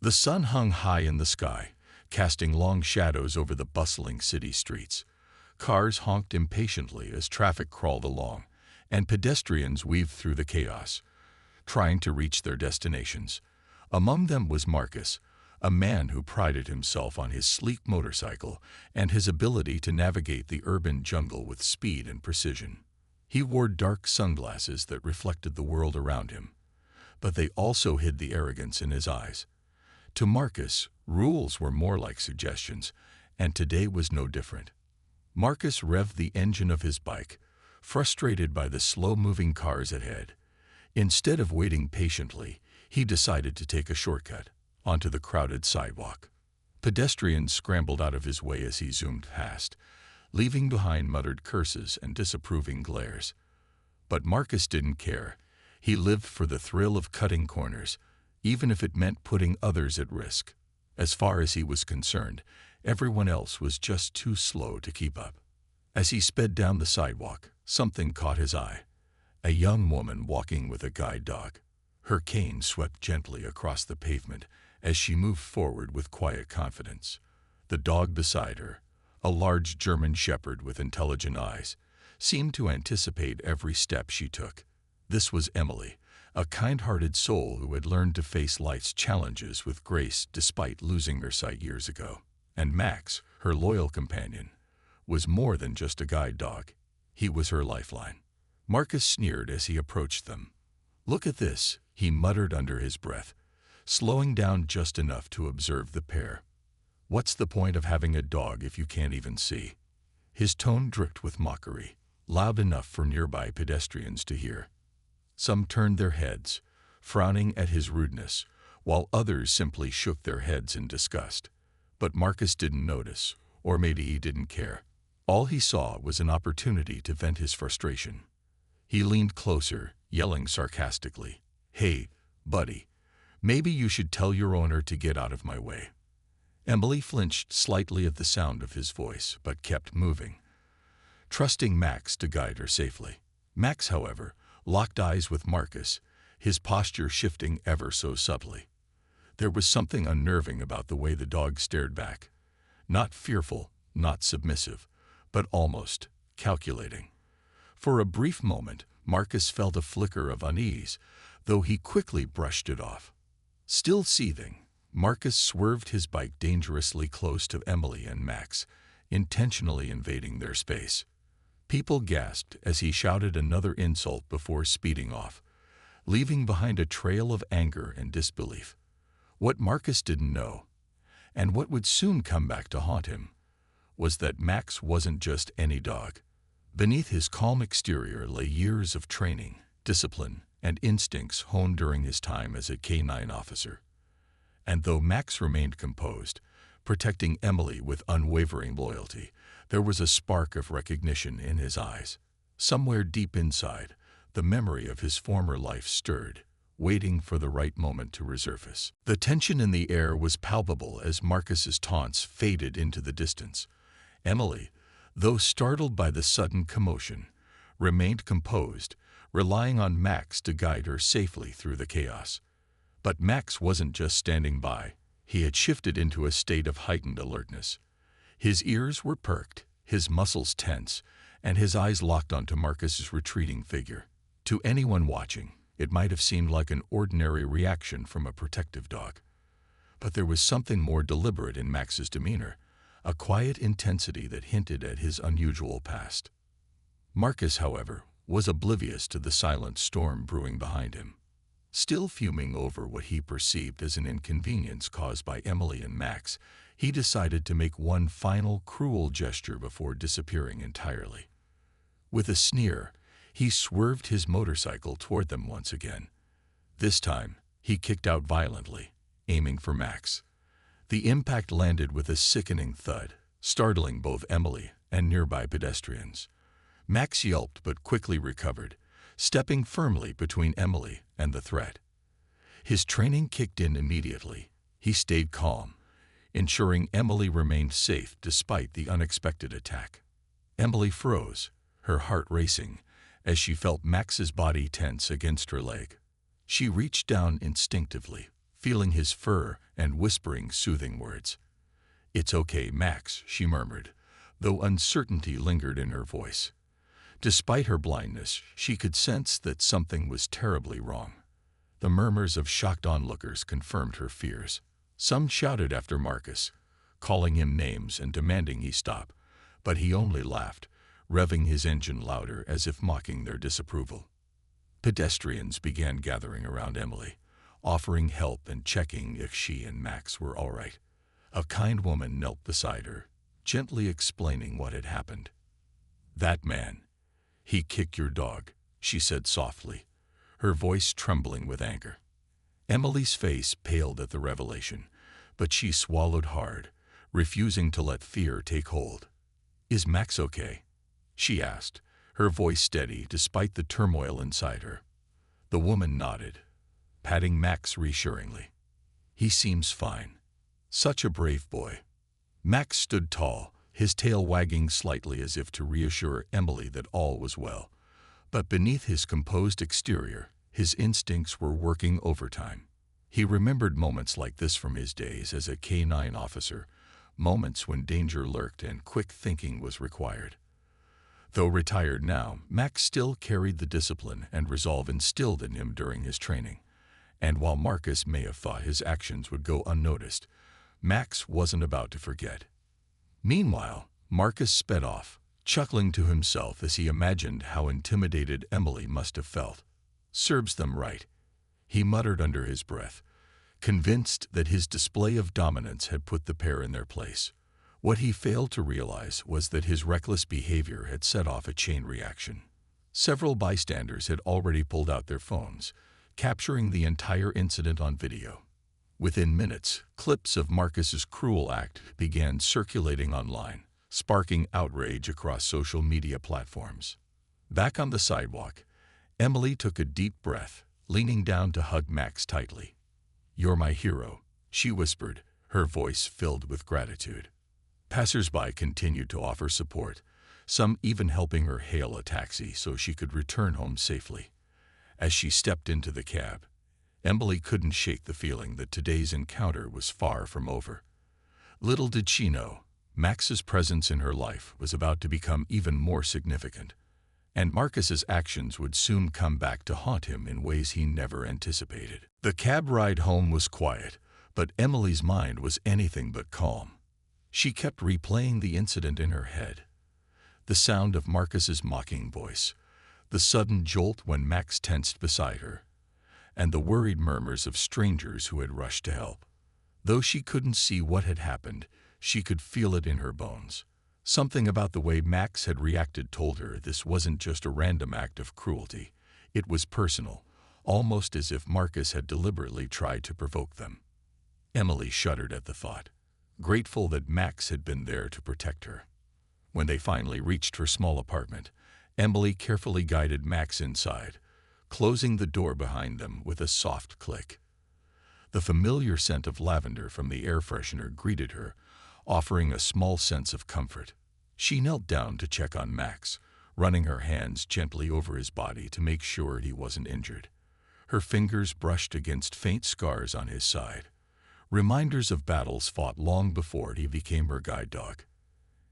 The sun hung high in the sky, casting long shadows over the bustling city streets. Cars honked impatiently as traffic crawled along, and pedestrians weaved through the chaos, trying to reach their destinations. Among them was Marcus, a man who prided himself on his sleek motorcycle and his ability to navigate the urban jungle with speed and precision. He wore dark sunglasses that reflected the world around him, but they also hid the arrogance in his eyes. To Marcus, rules were more like suggestions, and today was no different. Marcus revved the engine of his bike, frustrated by the slow-moving cars ahead. Instead of waiting patiently, he decided to take a shortcut onto the crowded sidewalk. Pedestrians scrambled out of his way as he zoomed past, leaving behind muttered curses and disapproving glares. But Marcus didn't care. He lived for the thrill of cutting corners, even if it meant putting others at risk. As far as he was concerned, everyone else was just too slow to keep up. As he sped down the sidewalk, something caught his eye. A young woman walking with a guide dog. Her cane swept gently across the pavement as she moved forward with quiet confidence. The dog beside her, a large German shepherd with intelligent eyes, seemed to anticipate every step she took. This was Emily, a kind-hearted soul who had learned to face life's challenges with grace despite losing her sight years ago. And Max, her loyal companion, was more than just a guide dog. He was her lifeline. Marcus sneered as he approached them. "Look at this," he muttered under his breath, slowing down just enough to observe the pair. "What's the point of having a dog if you can't even see?" His tone dripped with mockery, loud enough for nearby pedestrians to hear. Some turned their heads, frowning at his rudeness, while others simply shook their heads in disgust. But Marcus didn't notice, or maybe he didn't care. All he saw was an opportunity to vent his frustration. He leaned closer, yelling sarcastically, "Hey, buddy, maybe you should tell your owner to get out of my way." Emily flinched slightly at the sound of his voice, but kept moving, trusting Max to guide her safely. Max, however, locked eyes with Marcus, his posture shifting ever so subtly. There was something unnerving about the way the dog stared back. Not fearful, not submissive, but almost calculating. For a brief moment, Marcus felt a flicker of unease, though he quickly brushed it off. Still seething, Marcus swerved his bike dangerously close to Emily and Max, intentionally invading their space. People gasped as he shouted another insult before speeding off, leaving behind a trail of anger and disbelief. What Marcus didn't know, and what would soon come back to haunt him, was that Max wasn't just any dog. Beneath his calm exterior lay years of training, discipline, and instincts honed during his time as a canine officer. And though Max remained composed, protecting Emily with unwavering loyalty, there was a spark of recognition in his eyes. Somewhere deep inside, the memory of his former life stirred, waiting for the right moment to resurface. The tension in the air was palpable as Marcus's taunts faded into the distance. Emily, though startled by the sudden commotion, remained composed, relying on Max to guide her safely through the chaos. But Max wasn't just standing by. He had shifted into a state of heightened alertness. His ears were perked, his muscles tense, and his eyes locked onto Marcus's retreating figure. To anyone watching, it might have seemed like an ordinary reaction from a protective dog. But there was something more deliberate in Max's demeanor, a quiet intensity that hinted at his unusual past. Marcus, however, was oblivious to the silent storm brewing behind him. Still fuming over what he perceived as an inconvenience caused by Emily and Max, he decided to make one final cruel gesture before disappearing entirely. With a sneer, he swerved his motorcycle toward them once again. This time, he kicked out violently, aiming for Max. The impact landed with a sickening thud, startling both Emily and nearby pedestrians. Max yelped but quickly recovered, stepping firmly between Emily and the threat. His training kicked in immediately. He stayed calm, ensuring Emily remained safe despite the unexpected attack. Emily froze, her heart racing, as she felt Max's body tense against her leg. She reached down instinctively, feeling his fur and whispering soothing words. "It's okay, Max," she murmured, though uncertainty lingered in her voice. Despite her blindness, she could sense that something was terribly wrong. The murmurs of shocked onlookers confirmed her fears. Some shouted after Marcus, calling him names and demanding he stop, but he only laughed, revving his engine louder as if mocking their disapproval. Pedestrians began gathering around Emily, offering help and checking if she and Max were all right. A kind woman knelt beside her, gently explaining what had happened. "That man, he kicked your dog," she said softly, her voice trembling with anger. Emily's face paled at the revelation, but she swallowed hard, refusing to let fear take hold. "Is Max okay?" she asked, her voice steady despite the turmoil inside her. The woman nodded, patting Max reassuringly. "He seems fine. Such a brave boy." Max stood tall, his tail wagging slightly as if to reassure Emily that all was well. But beneath his composed exterior, his instincts were working overtime. He remembered moments like this from his days as a K-9 officer, moments when danger lurked and quick thinking was required. Though retired now, Max still carried the discipline and resolve instilled in him during his training. And while Marcus may have thought his actions would go unnoticed, Max wasn't about to forget. Meanwhile, Marcus sped off, chuckling to himself as he imagined how intimidated Emily must have felt. "Serves them right," he muttered under his breath, convinced that his display of dominance had put the pair in their place. What he failed to realize was that his reckless behavior had set off a chain reaction. Several bystanders had already pulled out their phones, capturing the entire incident on video. Within minutes, clips of Marcus's cruel act began circulating online, sparking outrage across social media platforms. Back on the sidewalk, Emily took a deep breath, leaning down to hug Max tightly. "You're my hero," she whispered, her voice filled with gratitude. Passers-by continued to offer support, some even helping her hail a taxi so she could return home safely. As she stepped into the cab, Emily couldn't shake the feeling that today's encounter was far from over. Little did she know, Max's presence in her life was about to become even more significant, and Marcus's actions would soon come back to haunt him in ways he never anticipated. The cab ride home was quiet, but Emily's mind was anything but calm. She kept replaying the incident in her head. The sound of Marcus's mocking voice, the sudden jolt when Max tensed beside her, and the worried murmurs of strangers who had rushed to help. Though she couldn't see what had happened, she could feel it in her bones. Something about the way Max had reacted told her this wasn't just a random act of cruelty. It was personal, almost as if Marcus had deliberately tried to provoke them. Emily shuddered at the thought, grateful that Max had been there to protect her. When they finally reached her small apartment, Emily carefully guided Max inside, closing the door behind them with a soft click. The familiar scent of lavender from the air freshener greeted her, offering a small sense of comfort. She knelt down to check on Max, running her hands gently over his body to make sure he wasn't injured. Her fingers brushed against faint scars on his side, reminders of battles fought long before he became her guide dog.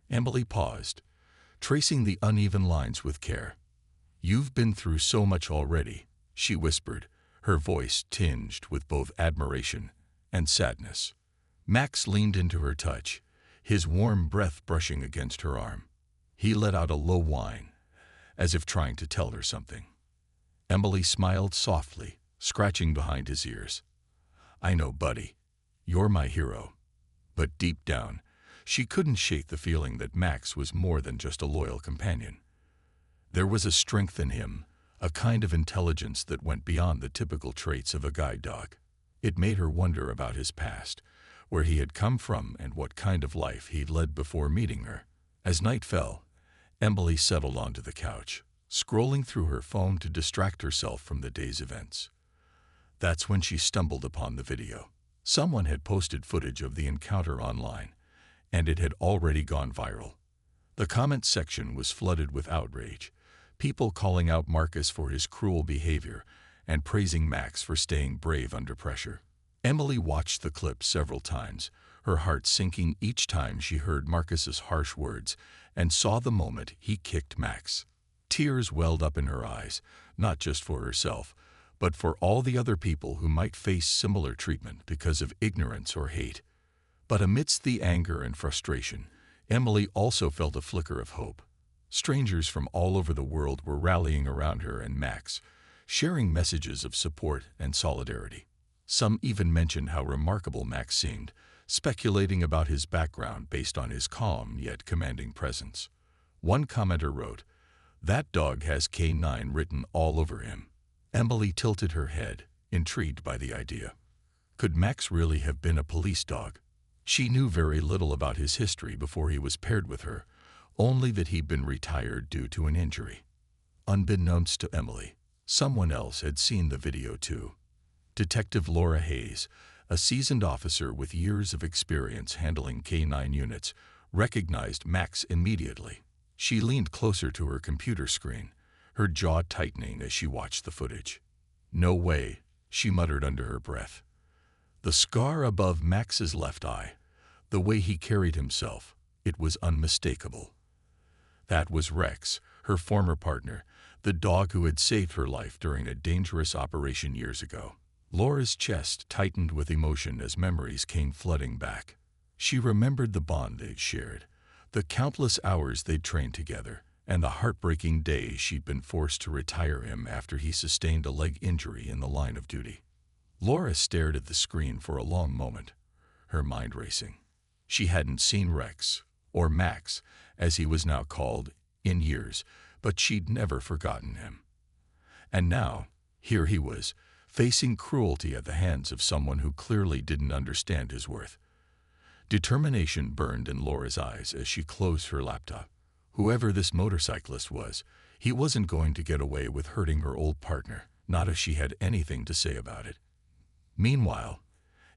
Emily paused, tracing the uneven lines with care. "You've been through so much already," she whispered, her voice tinged with both admiration and sadness. Max leaned into her touch, his warm breath brushing against her arm. He let out a low whine, as if trying to tell her something. Emily smiled softly, scratching behind his ears. "I know, buddy. You're my hero." But deep down, she couldn't shake the feeling that Max was more than just a loyal companion. There was a strength in him, a kind of intelligence that went beyond the typical traits of a guide dog. It made her wonder about his past, where he had come from and what kind of life he'd led before meeting her. As night fell, Emily settled onto the couch, scrolling through her phone to distract herself from the day's events. That's when she stumbled upon the video. Someone had posted footage of the encounter online, and it had already gone viral. The comment section was flooded with outrage, people calling out Marcus for his cruel behavior and praising Max for staying brave under pressure. Emily watched the clip several times, her heart sinking each time she heard Marcus's harsh words and saw the moment he kicked Max. Tears welled up in her eyes, not just for herself, but for all the other people who might face similar treatment because of ignorance or hate. But amidst the anger and frustration, Emily also felt a flicker of hope. Strangers from all over the world were rallying around her and Max, sharing messages of support and solidarity. Some even mentioned how remarkable Max seemed, speculating about his background based on his calm yet commanding presence. One commenter wrote, "That dog has K9 written all over him." Emily tilted her head, intrigued by the idea. Could Max really have been a police dog? She knew very little about his history before he was paired with her, only that he'd been retired due to an injury. Unbeknownst to Emily, someone else had seen the video too. Detective Laura Hayes, a seasoned officer with years of experience handling K9 units, recognized Max immediately. She leaned closer to her computer screen, her jaw tightening as she watched the footage. "No way," she muttered under her breath. The scar above Max's left eye, the way he carried himself, it was unmistakable. That was Rex, her former partner, the dog who had saved her life during a dangerous operation years ago. Laura's chest tightened with emotion as memories came flooding back. She remembered the bond they'd shared, the countless hours they'd trained together, and the heartbreaking day she'd been forced to retire him after he sustained a leg injury in the line of duty. Laura stared at the screen for a long moment, her mind racing. She hadn't seen Rex, or Max, as he was now called, in years, but she'd never forgotten him. And now, here he was, facing cruelty at the hands of someone who clearly didn't understand his worth. Determination burned in Laura's eyes as she closed her laptop. Whoever this motorcyclist was, he wasn't going to get away with hurting her old partner, not if she had anything to say about it. Meanwhile,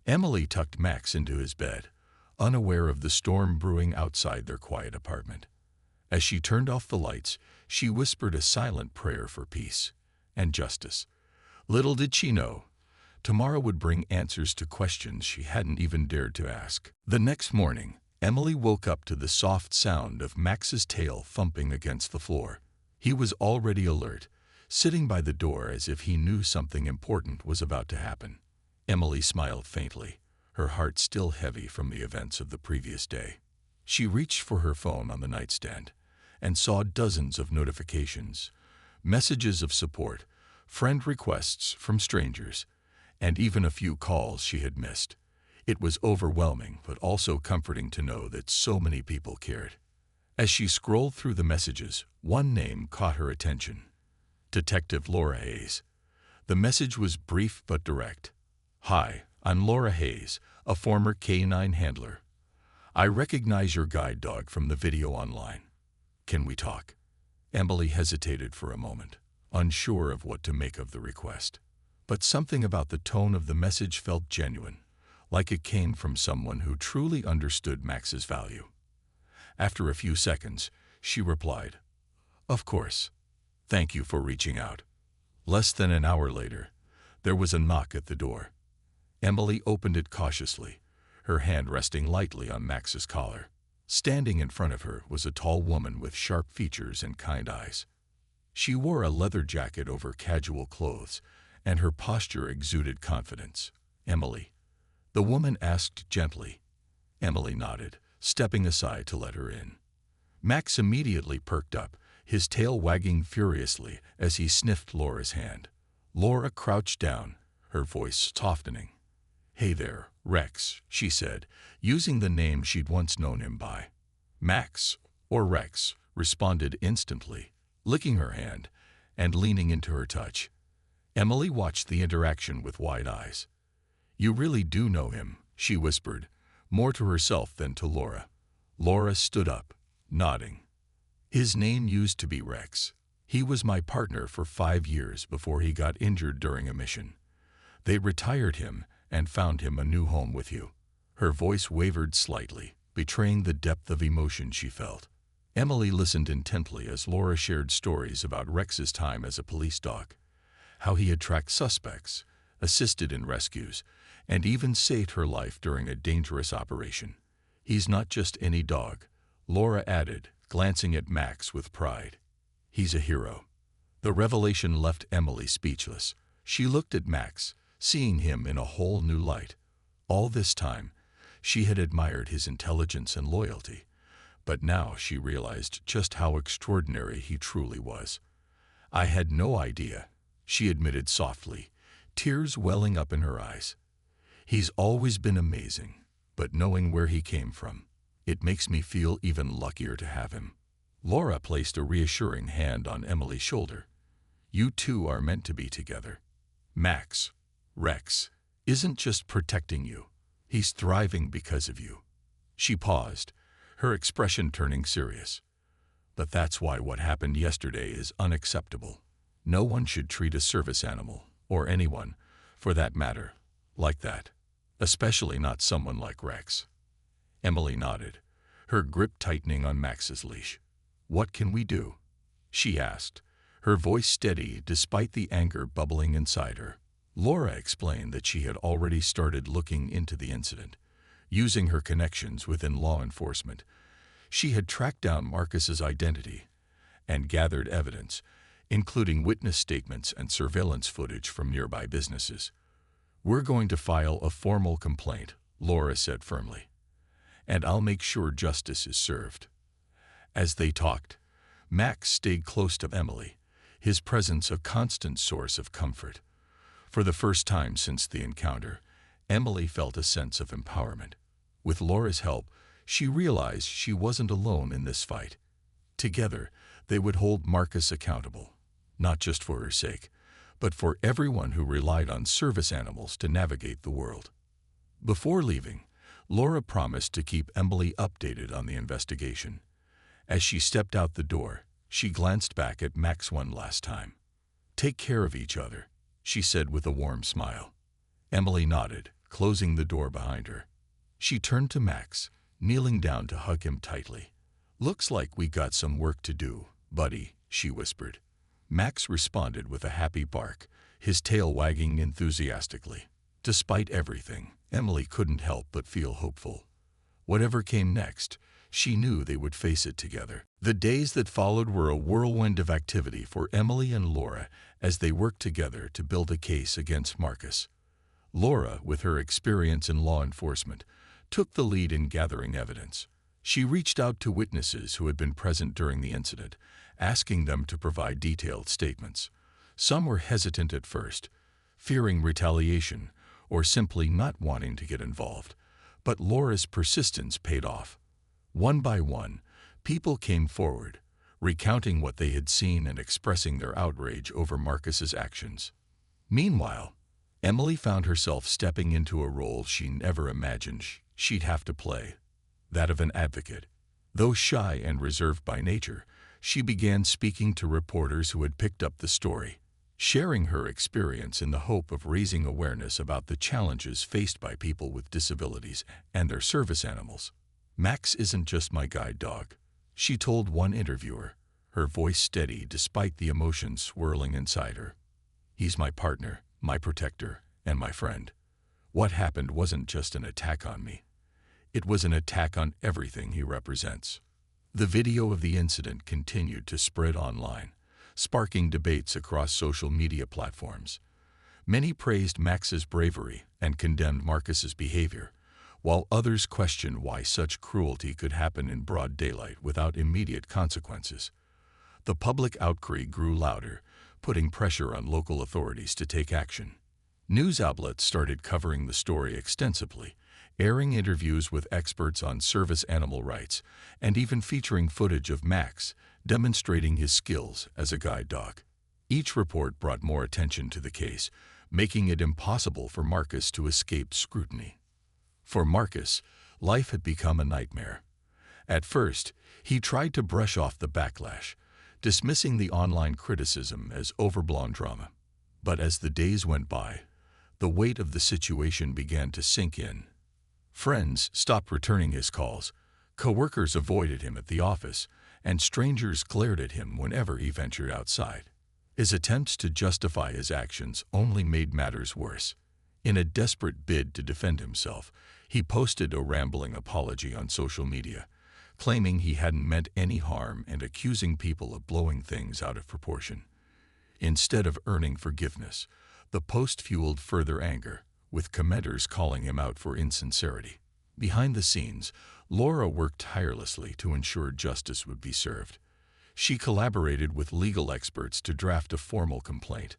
Emily tucked Max into his bed, unaware of the storm brewing outside their quiet apartment. As she turned off the lights, she whispered a silent prayer for peace and justice. Little did she know, tomorrow would bring answers to questions she hadn't even dared to ask. The next morning, Emily woke up to the soft sound of Max's tail thumping against the floor. He was already alert, sitting by the door as if he knew something important was about to happen. Emily smiled faintly, her heart still heavy from the events of the previous day. She reached for her phone on the nightstand and saw dozens of notifications, messages of support, friend requests from strangers, and even a few calls she had missed. It was overwhelming, but also comforting to know that so many people cared. As she scrolled through the messages, one name caught her attention: Detective Laura Hayes. The message was brief but direct. "Hi, I'm Laura Hayes, a former K9 handler. I recognize your guide dog from the video online. Can we talk?" Emily hesitated for a moment, unsure of what to make of the request. But something about the tone of the message felt genuine, like it came from someone who truly understood Max's value. After a few seconds, she replied, "Of course. Thank you for reaching out." Less than an hour later, there was a knock at the door. Emily opened it cautiously, her hand resting lightly on Max's collar. Standing in front of her was a tall woman with sharp features and kind eyes. She wore a leather jacket over casual clothes, and her posture exuded confidence. "Emily?" the woman asked gently. Emily nodded, stepping aside to let her in. Max immediately perked up, his tail wagging furiously as he sniffed Laura's hand. Laura crouched down, her voice softening. "Hey there, Rex," she said, using the name she'd once known him by. "Max, or Rex," responded instantly, licking her hand and leaning into her touch. Emily watched the interaction with wide eyes. "You really do know him," she whispered, more to herself than to Laura. Laura stood up, nodding. "His name used to be Rex. He was my partner for 5 years before he got injured during a mission. They retired him and found him a new home with you." Her voice wavered slightly, betraying the depth of emotion she felt. Emily listened intently as Laura shared stories about Rex's time as a police dog, how he had tracked suspects, assisted in rescues, and even saved her life during a dangerous operation. He's not just any dog, Laura added, glancing at Max with pride. He's a hero. The revelation left Emily speechless. She looked at Max, seeing him in a whole new light. All this time, she had admired his intelligence and loyalty, but now she realized just how extraordinary he truly was. I had no idea, she admitted softly, tears welling up in her eyes. He's always been amazing, but knowing where he came from, it makes me feel even luckier to have him. Laura placed a reassuring hand on Emily's shoulder. You two are meant to be together. Max, Rex, isn't just protecting you. He's thriving because of you. She paused, her expression turning serious. But that's why what happened yesterday is unacceptable. No one should treat a service animal, or anyone, for that matter, like that. Especially not someone like Rex. Emily nodded, her grip tightening on Max's leash. What can we do? She asked, her voice steady despite the anger bubbling inside her. Laura explained that she had already started looking into the incident. Using her connections within law enforcement, she had tracked down Marcus's identity and gathered evidence, including witness statements and surveillance footage from nearby businesses. We're going to file a formal complaint, Laura said firmly, and I'll make sure justice is served. As they talked, Max stayed close to Emily, his presence a constant source of comfort. For the first time since the encounter, Emily felt a sense of empowerment. With Laura's help, she realized she wasn't alone in this fight. Together, they would hold Marcus accountable, not just for her sake, but for everyone who relied on service animals to navigate the world. Before leaving, Laura promised to keep Emily updated on the investigation. As she stepped out the door, she glanced back at Max one last time. Take care of each other, she said with a warm smile. Emily nodded, closing the door behind her. She turned to Max, kneeling down to hug him tightly. Looks like we got some work to do, buddy, she whispered. Max responded with a happy bark, his tail wagging enthusiastically. Despite everything, Emily couldn't help but feel hopeful. Whatever came next, she knew they would face it together. The days that followed were a whirlwind of activity for Emily and Laura as they worked together to build a case against Marcus. Laura, with her experience in law enforcement, took the lead in gathering evidence. She reached out to witnesses who had been present during the incident, asking them to provide detailed statements. Some were hesitant at first, fearing retaliation or simply not wanting to get involved. But Laura's persistence paid off. One by one, people came forward, recounting what they had seen and expressing their outrage over Marcus's actions. Meanwhile, Emily found herself stepping into a role she never imagined she'd have to play, that of an advocate. Though shy and reserved by nature, she began speaking to reporters who had picked up the story, sharing her experience in the hope of raising awareness about the challenges faced by people with disabilities and their service animals. Max isn't just my guide dog, she told one interviewer, her voice steady despite the emotions swirling inside her. He's my partner, my protector, and my friend. What happened wasn't just an attack on me. It was an attack on everything he represents. The video of the incident continued to spread online, sparking debates across social media platforms. Many praised Max's bravery and condemned Marcus's behavior, while others questioned why such cruelty could happen in broad daylight without immediate consequences. The public outcry grew louder, putting pressure on local authorities to take action. News outlets started covering the story extensively, airing interviews with experts on service animal rights, and even featuring footage of Max demonstrating his skills as a guide dog. Each report brought more attention to the case, making it impossible for Marcus to escape scrutiny. For Marcus, life had become a nightmare. At first, he tried to brush off the backlash, dismissing the online criticism as overblown drama. But as the days went by, the weight of the situation began to sink in. Friends stopped returning his calls, coworkers avoided him at the office, and strangers glared at him whenever he ventured outside. His attempts to justify his actions only made matters worse. In a desperate bid to defend himself, he posted a rambling apology on social media, claiming he hadn't meant any harm and accusing people of blowing things out of proportion. Instead of earning forgiveness, the post fueled further anger, with commenters calling him out for insincerity. Behind the scenes, Laura worked tirelessly to ensure justice would be served. She collaborated with legal experts to draft a formal complaint,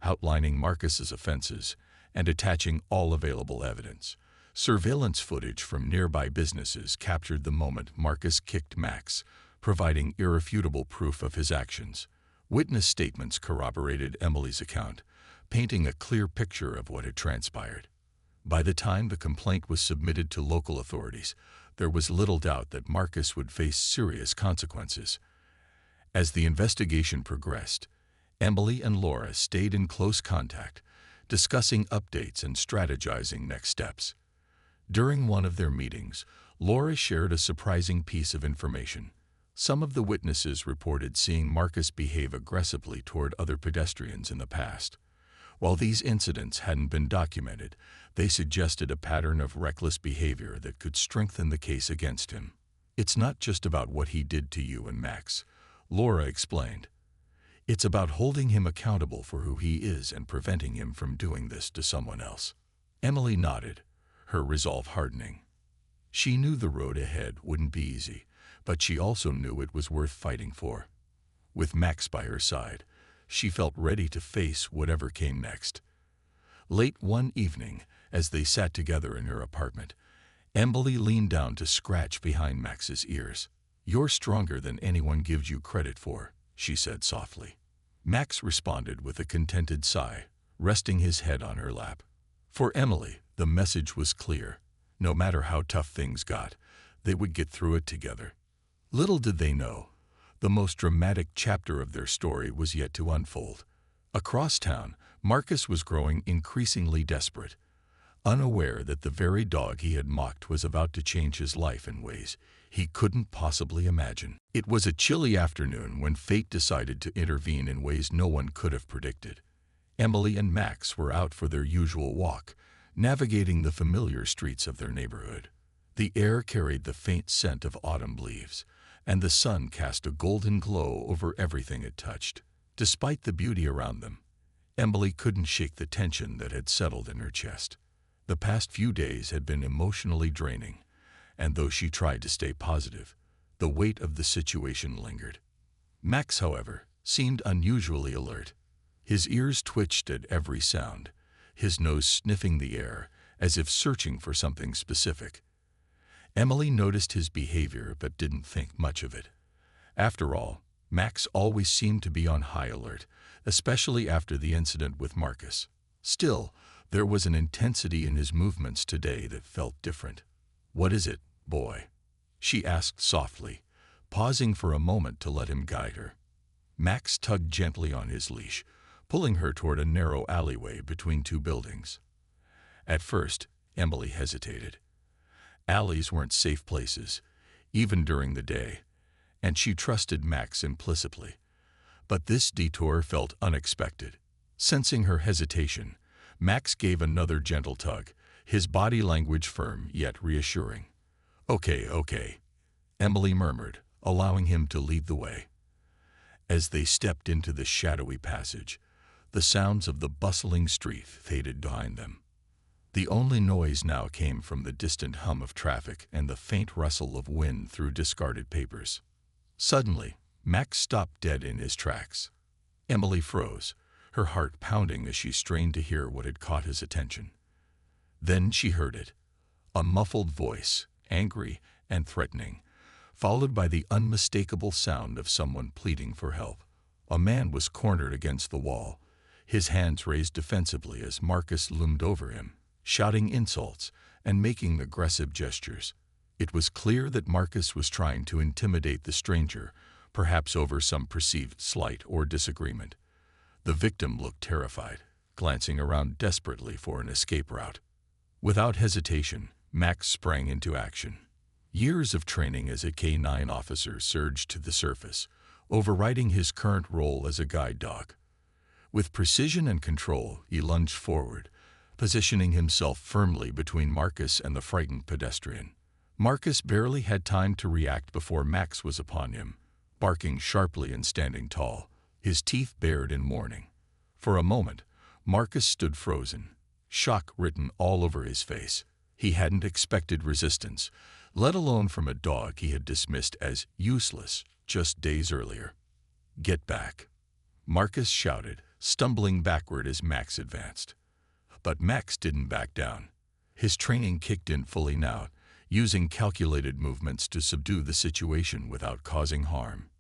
outlining Marcus's offenses and attaching all available evidence. Surveillance footage from nearby businesses captured the moment Marcus kicked Max, providing irrefutable proof of his actions. Witness statements corroborated Emily's account, painting a clear picture of what had transpired. By the time the complaint was submitted to local authorities, there was little doubt that Marcus would face serious consequences. As the investigation progressed, Emily and Laura stayed in close contact, discussing updates and strategizing next steps. During one of their meetings, Laura shared a surprising piece of information. Some of the witnesses reported seeing Marcus behave aggressively toward other pedestrians in the past. While these incidents hadn't been documented, they suggested a pattern of reckless behavior that could strengthen the case against him. "It's not just about what he did to you and Max," Laura explained. "It's about holding him accountable for who he is and preventing him from doing this to someone else." Emily nodded, her resolve hardening. She knew the road ahead wouldn't be easy, but she also knew it was worth fighting for. With Max by her side, she felt ready to face whatever came next. Late one evening, as they sat together in her apartment, Emily leaned down to scratch behind Max's ears. "You're stronger than anyone gives you credit for," she said softly. Max responded with a contented sigh, resting his head on her lap. For Emily, the message was clear. No matter how tough things got, they would get through it together. Little did they know, the most dramatic chapter of their story was yet to unfold. Across town, Marcus was growing increasingly desperate, unaware that the very dog he had mocked was about to change his life in ways he couldn't possibly imagine. It was a chilly afternoon when fate decided to intervene in ways no one could have predicted. Emily and Max were out for their usual walk, navigating the familiar streets of their neighborhood. The air carried the faint scent of autumn leaves, and the sun cast a golden glow over everything it touched. Despite the beauty around them, Emily couldn't shake the tension that had settled in her chest. The past few days had been emotionally draining, and though she tried to stay positive, the weight of the situation lingered. Max, however, seemed unusually alert. His ears twitched at every sound, his nose sniffing the air as if searching for something specific. Emily noticed his behavior but didn't think much of it. After all, Max always seemed to be on high alert, especially after the incident with Marcus. Still, there was an intensity in his movements today that felt different. "What is it, boy?" she asked softly, pausing for a moment to let him guide her. Max tugged gently on his leash, pulling her toward a narrow alleyway between two buildings. At first, Emily hesitated. Alleys weren't safe places, even during the day, and she trusted Max implicitly. But this detour felt unexpected. Sensing her hesitation, Max gave another gentle tug, his body language firm yet reassuring. Okay, Emily murmured, allowing him to lead the way. As they stepped into the shadowy passage, the sounds of the bustling street faded behind them. The only noise now came from the distant hum of traffic and the faint rustle of wind through discarded papers. Suddenly, Max stopped dead in his tracks. Emily froze, her heart pounding as she strained to hear what had caught his attention. Then she heard it, a muffled voice, angry and threatening, followed by the unmistakable sound of someone pleading for help. A man was cornered against the wall, his hands raised defensively as Marcus loomed over him, shouting insults and making aggressive gestures. It was clear that Marcus was trying to intimidate the stranger, perhaps over some perceived slight or disagreement. The victim looked terrified, glancing around desperately for an escape route. Without hesitation, Max sprang into action. Years of training as a K-9 officer surged to the surface, overriding his current role as a guide dog. With precision and control, he lunged forward, positioning himself firmly between Marcus and the frightened pedestrian. Marcus barely had time to react before Max was upon him, barking sharply and standing tall, his teeth bared in warning. For a moment, Marcus stood frozen, shock written all over his face. He hadn't expected resistance, let alone from a dog he had dismissed as useless just days earlier. "Get back," Marcus shouted, stumbling backward as Max advanced. But Max didn't back down. His training kicked in fully now, using calculated movements to subdue the situation without causing harm.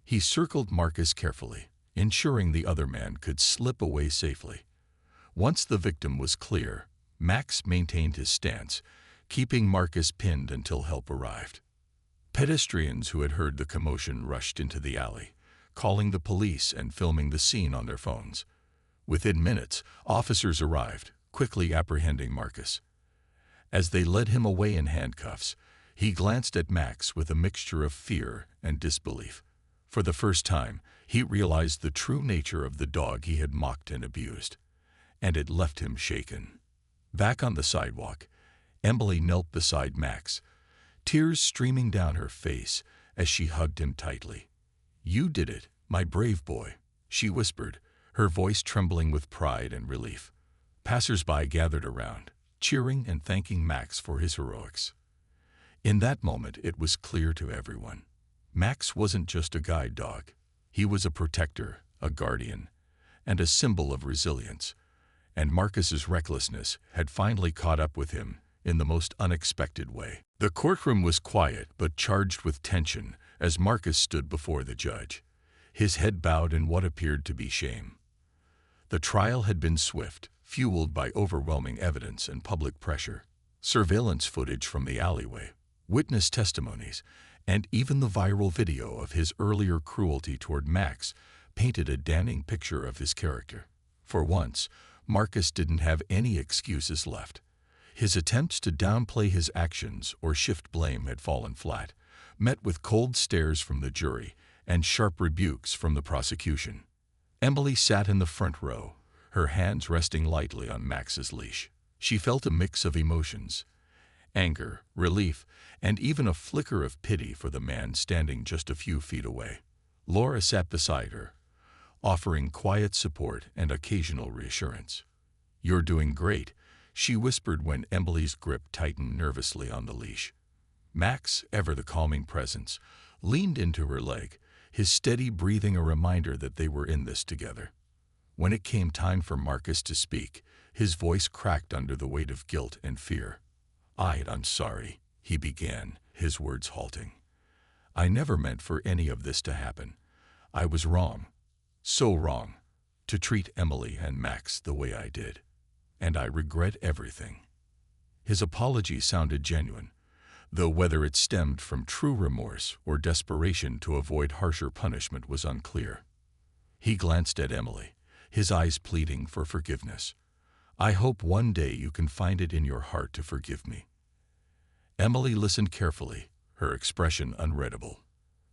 He circled Marcus carefully, ensuring the other man could slip away safely. Once the victim was clear, Max maintained his stance, keeping Marcus pinned until help arrived. Pedestrians who had heard the commotion rushed into the alley, calling the police and filming the scene on their phones. Within minutes, officers arrived, quickly apprehending Marcus. As they led him away in handcuffs, he glanced at Max with a mixture of fear and disbelief. For the first time, he realized the true nature of the dog he had mocked and abused, and it left him shaken. Back on the sidewalk, Emily knelt beside Max, tears streaming down her face as she hugged him tightly. "You did it, my brave boy," she whispered, her voice trembling with pride and relief. Passers-by gathered around, cheering and thanking Max for his heroics. In that moment, it was clear to everyone. Max wasn't just a guide dog. He was a protector, a guardian, and a symbol of resilience. And Marcus's recklessness had finally caught up with him in the most unexpected way. The courtroom was quiet but charged with tension as Marcus stood before the judge, his head bowed in what appeared to be shame. The trial had been swift, fueled by overwhelming evidence and public pressure. Surveillance footage from the alleyway, witness testimonies, and even the viral video of his earlier cruelty toward Max painted a damning picture of his character. For once, Marcus didn't have any excuses left. His attempts to downplay his actions or shift blame had fallen flat, met with cold stares from the jury and sharp rebukes from the prosecution. Emily sat in the front row, her hands resting lightly on Max's leash. She felt a mix of emotions: anger, relief, and even a flicker of pity for the man standing just a few feet away. Laura sat beside her, offering quiet support and occasional reassurance. "You're doing great," she whispered when Emily's grip tightened nervously on the leash. Max, ever the calming presence, leaned into her leg, his steady breathing a reminder that they were in this together. When it came time for Marcus to speak, his voice cracked under the weight of guilt and fear. "I'm sorry," he began, his words halting. "I never meant for any of this to happen. I was wrong, so wrong, to treat Emily and Max the way I did. And I regret everything." His apology sounded genuine, though whether it stemmed from true remorse or desperation to avoid harsher punishment was unclear. He glanced at Emily, his eyes pleading for forgiveness. "I hope one day you can find it in your heart to forgive me." Emily listened carefully, her expression unreadable.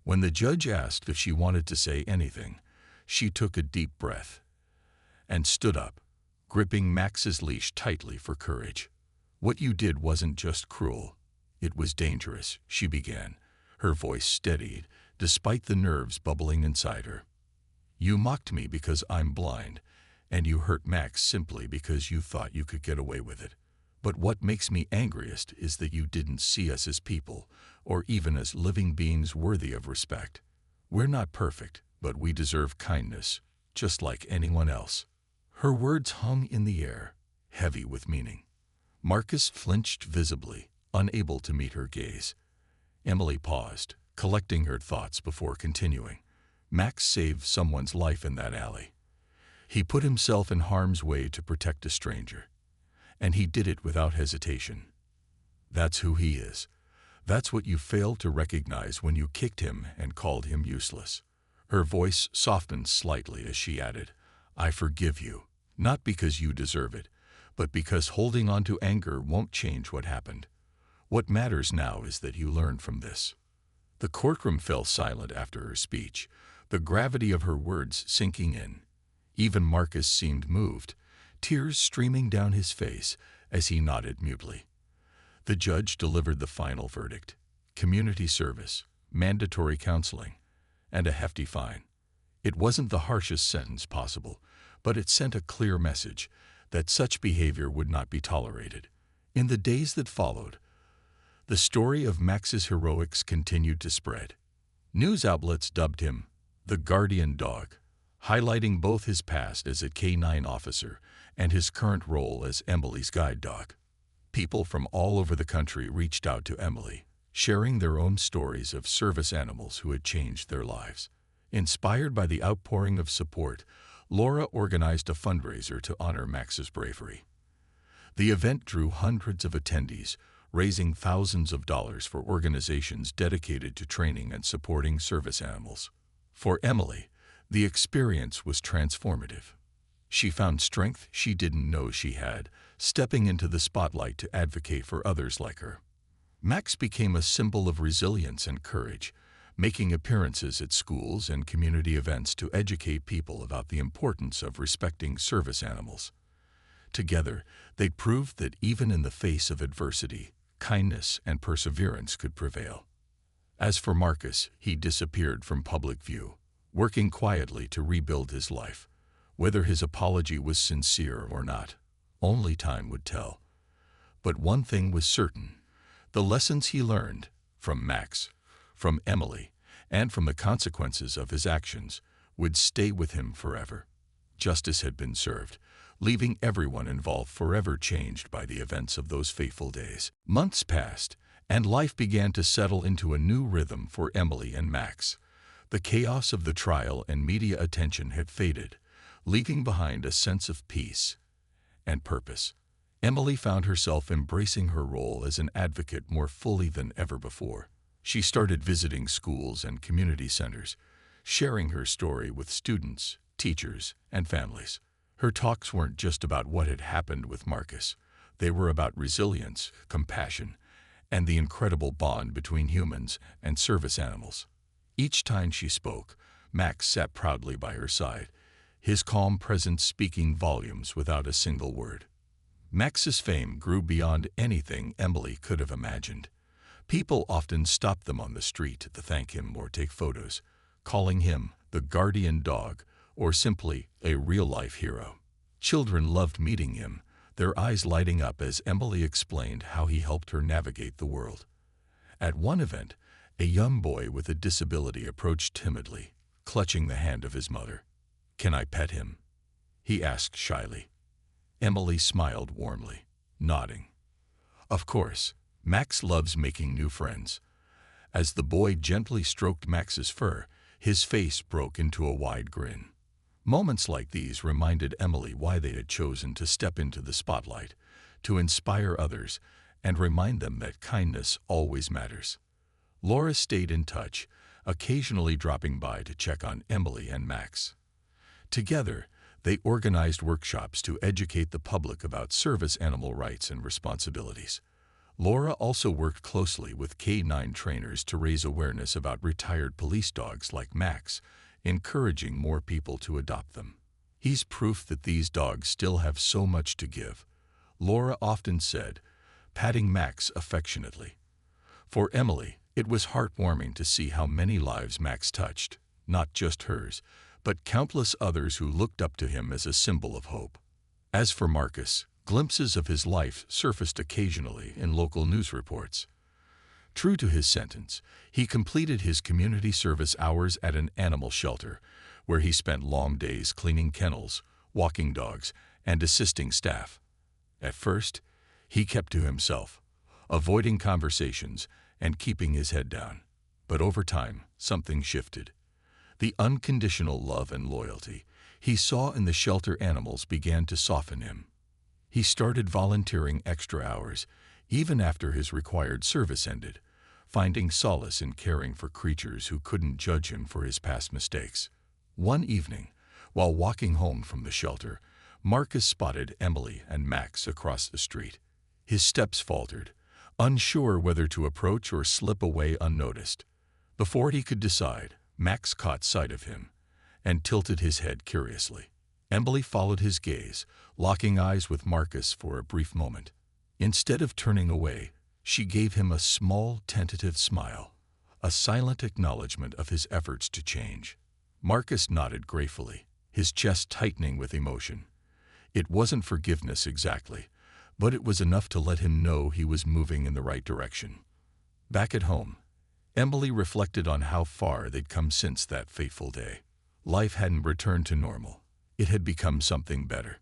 When the judge asked if she wanted to say anything, she took a deep breath and stood up, gripping Max's leash tightly for courage. "What you did wasn't just cruel. It was dangerous," she began, her voice steadied, despite the nerves bubbling inside her. "You mocked me because I'm blind, and you hurt Max simply because you thought you could get away with it. But what makes me angriest is that you didn't see us as people, or even as living beings worthy of respect. We're not perfect, but we deserve kindness, just like anyone else." Her words hung in the air, heavy with meaning. Marcus flinched visibly, unable to meet her gaze. Emily paused, collecting her thoughts before continuing. Max saved someone's life in that alley. He put himself in harm's way to protect a stranger, and he did it without hesitation. That's who he is. That's what you failed to recognize when you kicked him and called him useless. Her voice softened slightly as she added, "I forgive you, not because you deserve it, but because holding on to anger won't change what happened. What matters now is that you learn from this." The courtroom fell silent after her speech, the gravity of her words sinking in. Even Marcus seemed moved, tears streaming down his face as he nodded mutely. The judge delivered the final verdict: community service, mandatory counseling, and a hefty fine. It wasn't the harshest sentence possible, but it sent a clear message that such behavior would not be tolerated. In the days that followed, the story of Max's heroics continued to spread. News outlets dubbed him the Guardian Dog, highlighting both his past as a K-9 officer and his current role as Emily's guide dog. People from all over the country reached out to Emily, sharing their own stories of service animals who had changed their lives. Inspired by the outpouring of support, Laura organized a fundraiser to honor Max's bravery. The event drew hundreds of attendees, raising thousands of dollars for organizations dedicated to training and supporting service animals. For Emily, the experience was transformative. She found strength she didn't know she had, stepping into the spotlight to advocate for others like her. Max became a symbol of resilience and courage, making appearances at schools and community events to educate people about the importance of respecting service animals. Together, they proved that even in the face of adversity, kindness and perseverance could prevail. As for Marcus, he disappeared from public view, working quietly to rebuild his life. Whether his apology was sincere or not, only time would tell. But one thing was certain: the lessons he learned from Max, from Emily, and from the consequences of his actions would stay with him forever. Justice had been served, leaving everyone involved forever changed by the events of those fateful days. Months passed, and life began to settle into a new rhythm for Emily and Max. The chaos of the trial and media attention had faded, leaving behind a sense of peace and purpose. Emily found herself embracing her role as an advocate more fully than ever before. She started visiting schools and community centers, sharing her story with students, teachers, and families. Her talks weren't just about what had happened with Marcus. They were about resilience, compassion, and the incredible bond between humans and service animals. Each time she spoke, Max sat proudly by her side, his calm presence speaking volumes without a single word. Max's fame grew beyond anything Emily could have imagined. People often stopped them on the street to thank him or take photos, calling him the guardian dog or simply a real-life hero. Children loved meeting him, their eyes lighting up as Emily explained how he helped her navigate the world. At one event, a young boy with a disability approached timidly, clutching the hand of his mother. "Can I pet him?" he asked shyly. Emily smiled warmly, nodding. "Of course, Max loves making new friends." As the boy gently stroked Max's fur, his face broke into a wide grin. Moments like these reminded Emily why they had chosen to step into the spotlight, to inspire others and remind them that kindness always matters. Laura stayed in touch, occasionally dropping by to check on Emily and Max. Together, they organized workshops to educate the public about service animal rights and responsibilities. Laura also worked closely with K-9 trainers to raise awareness about retired police dogs like Max, encouraging more people to adopt them. "He's proof that these dogs still have so much to give," Laura often said, patting Max affectionately. For Emily, it was heartwarming to see how many lives Max touched, not just hers, but countless others who looked up to him as a symbol of hope. As for Marcus, glimpses of his life surfaced occasionally in local news reports. True to his sentence, he completed his community service hours at an animal shelter, where he spent long days cleaning kennels, walking dogs, and assisting staff. At first, he kept to himself, avoiding conversations and keeping his head down. But over time, something shifted. The unconditional love and loyalty he saw in the shelter animals began to soften him. He started volunteering extra hours, even after his required service ended, finding solace in caring for creatures who couldn't judge him for his past mistakes. One evening, while walking home from the shelter, Marcus spotted Emily and Max across the street. His steps faltered, unsure whether to approach or slip away unnoticed. Before he could decide, Max caught sight of him and tilted his head curiously. Emily followed his gaze, locking eyes with Marcus for a brief moment. Instead of turning away, she gave him a small, tentative smile, a silent acknowledgement of his efforts to change. Marcus nodded gratefully, his chest tightening with emotion. It wasn't forgiveness exactly, but it was enough to let him know he was moving in the right direction. Back at home, Emily reflected on how far they'd come since that fateful day. Life hadn't returned to normal. It had become something better.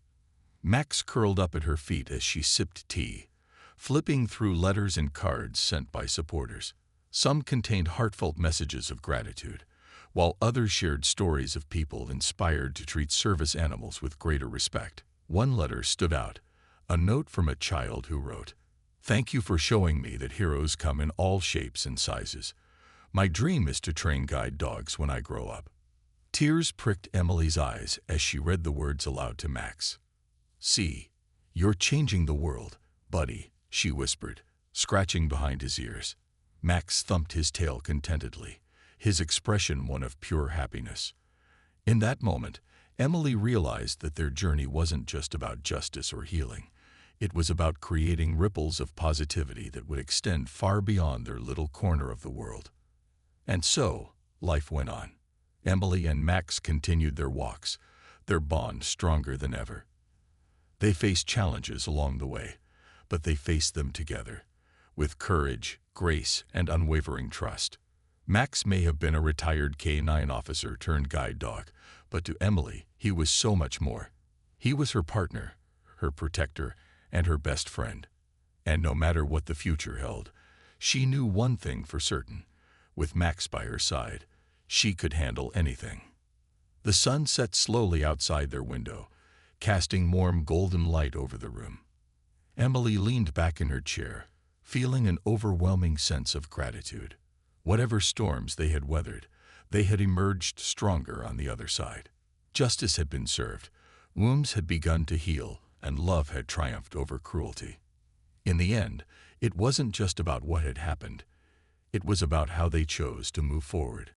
Max curled up at her feet as she sipped tea, flipping through letters and cards sent by supporters. Some contained heartfelt messages of gratitude, while others shared stories of people inspired to treat service animals with greater respect. One letter stood out, a note from a child who wrote, "Thank you for showing me that heroes come in all shapes and sizes. My dream is to train guide dogs when I grow up." Tears pricked Emily's eyes as she read the words aloud to Max. "See, you're changing the world, buddy," she whispered, scratching behind his ears. Max thumped his tail contentedly, his expression one of pure happiness. In that moment, Emily realized that their journey wasn't just about justice or healing. It was about creating ripples of positivity that would extend far beyond their little corner of the world. And so, life went on. Emily and Max continued their walks, their bond stronger than ever. They faced challenges along the way, but they faced them together, with courage, grace, and unwavering trust. Max may have been a retired K-9 officer turned guide dog, but to Emily, he was so much more. He was her partner, her protector, and her best friend. And no matter what the future held, she knew one thing for certain. With Max by her side, she could handle anything. The sun set slowly outside their window, casting warm golden light over the room. Emily leaned back in her chair, feeling an overwhelming sense of gratitude. Whatever storms they had weathered, they had emerged stronger on the other side. Justice had been served, wounds had begun to heal, and love had triumphed over cruelty. In the end, it wasn't just about what had happened. It was about how they chose to move forward.